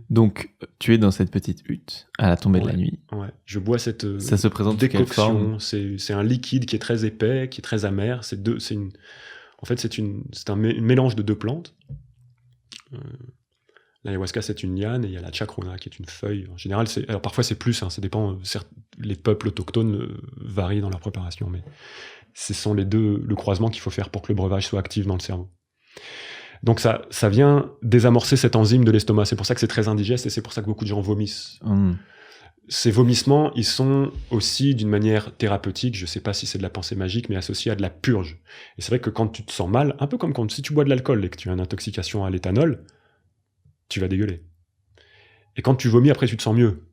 Donc, tu es dans cette petite hutte à la tombée de la nuit. Ouais. Je bois cette Ça se présente sous quelle forme? décoction. C'est un liquide qui est très épais, qui est très amer. En fait, c'est un mélange de deux plantes. L'ayahuasca, c'est une liane, et il y a la chacruna, qui est une feuille. En général, alors parfois c'est plus, ça dépend. Certes, les peuples autochtones varient dans leur préparation, mais ce sont les deux, le croisement qu'il faut faire pour que le breuvage soit actif dans le cerveau. Donc ça vient désamorcer cette enzyme de l'estomac. C'est pour ça que c'est très indigeste, et c'est pour ça que beaucoup de gens vomissent. Ces vomissements, ils sont aussi d'une manière thérapeutique, je ne sais pas si c'est de la pensée magique, mais associés à de la purge. Et c'est vrai que quand tu te sens mal, un peu comme si tu bois de l'alcool et que tu as une intoxication à l'éthanol, tu vas dégueuler. Et quand tu vomis, après tu te sens mieux.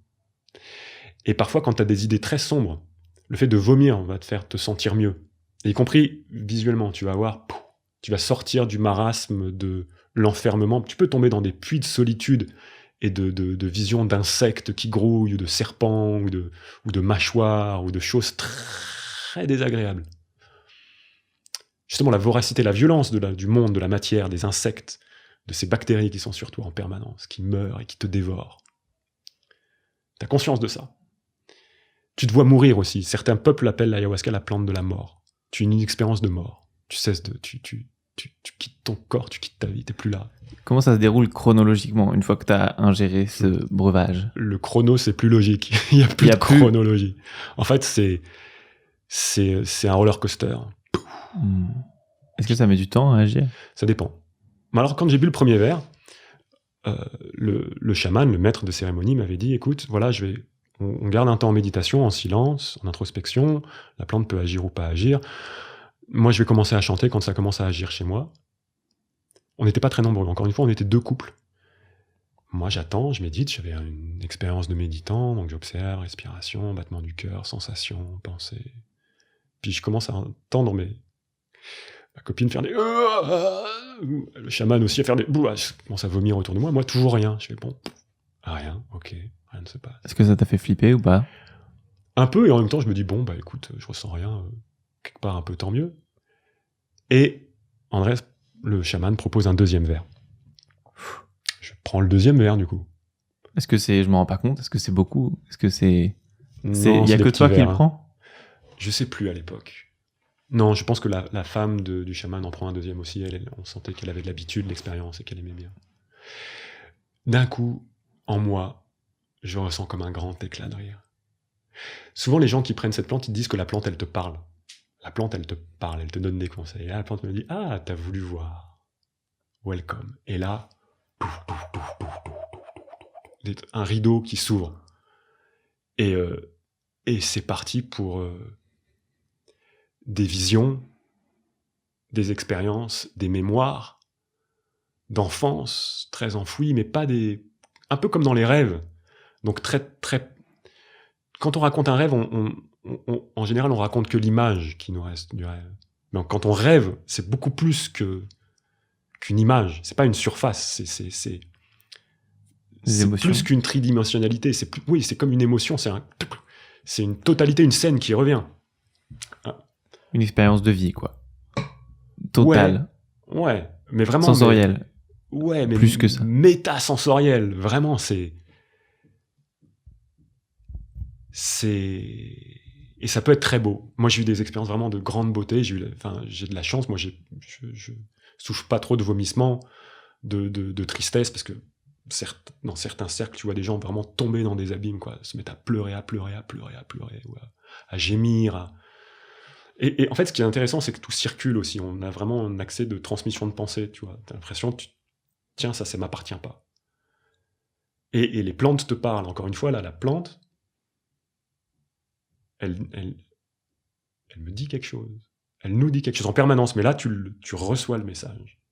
Et parfois, quand tu as des idées très sombres, le fait de vomir va te faire te sentir mieux. Et y compris visuellement, tu vas sortir du marasme de l'enfermement. Tu peux tomber dans des puits de solitude et de visions d'insectes qui grouillent, ou de serpents, ou de mâchoires, ou de choses très désagréables. Justement, la voracité, la violence du monde, de la matière, des insectes, de ces bactéries qui sont sur toi en permanence, qui meurent et qui te dévorent. Tu as conscience de ça. Tu te vois mourir aussi. Certains peuples appellent l'ayahuasca la plante de la mort. Tu as une expérience de mort. Tu quittes ton corps, tu quittes ta vie, t'es plus là. Comment ça se déroule chronologiquement une fois que tu as ingéré ce breuvage? Le chrono, c'est plus logique. Il n'y a plus de chronologie. En fait, c'est un roller coaster. Est-ce que ça met du temps à agir? Ça dépend. Mais alors, quand j'ai bu le premier verre, le chaman, le maître de cérémonie, m'avait dit, écoute, voilà, on garde un temps en méditation, en silence, en introspection. La plante peut agir ou pas agir. Moi, je vais commencer à chanter quand ça commence à agir chez moi. On n'était pas très nombreux. Encore une fois, on était 2 couples. Moi, j'attends, je médite. J'avais une expérience de méditant, donc j'observe, respiration, battement du cœur, sensations, pensées. Puis je commence à entendre ma copine faire des... Le chaman aussi à faire des... Je commence à vomir autour de moi. Moi, toujours rien. Je fais bon, rien, ok, rien ne se passe. Est-ce que ça t'a fait flipper ou pas? Un peu, et en même temps, je me dis, bon, écoute, je ressens rien, quelque part un peu, tant mieux. Et Andrés, le chaman, propose un deuxième verre. Je prends le deuxième verre, du coup. Est-ce que je me rends pas compte? Est-ce que c'est beaucoup? Est-ce que il y a que toi qui le prends? Je sais plus à l'époque. Non, je pense que la femme du chaman en prend un deuxième aussi. On sentait qu'elle avait de l'habitude, de l'expérience, et qu'elle aimait bien. D'un coup, en moi, je ressens comme un grand éclat de rire. Souvent, les gens qui prennent cette plante, ils disent que la plante, elle te parle. La plante, elle te parle, elle te donne des conseils. Et là, la plante me dit, ah, t'as voulu voir. Welcome. Et là, un rideau qui s'ouvre. Et c'est parti pour des visions, des expériences, des mémoires d'enfance très enfouies, mais pas des... Un peu comme dans les rêves. Donc quand on raconte un rêve, en général, on raconte que l'image qui nous reste du rêve. Mais quand on rêve, c'est beaucoup plus qu'une image. C'est pas une surface. C'est plus qu'une tridimensionnalité. C'est comme une émotion. C'est une totalité, une scène qui revient. Une expérience de vie, quoi. Totale. Ouais, mais vraiment... Sensorielle. Mais plus que ça. Métasensorielle. Vraiment, et ça peut être très beau. Moi, j'ai eu des expériences vraiment de grande beauté. J'ai de la chance. Moi, je souffre pas trop de vomissements, de tristesse, parce que dans certains cercles, tu vois des gens vraiment tomber dans des abîmes, quoi, se mettre à pleurer, ou à gémir. Et en fait, ce qui est intéressant, c'est que tout circule aussi. On a vraiment un accès de transmission de pensée, tu vois. T'as l'impression que tiens, ça m'appartient pas. Et les plantes te parlent. Encore une fois, là, la plante, elle me dit quelque chose. Elle nous dit quelque chose en permanence, mais là, tu reçois le message.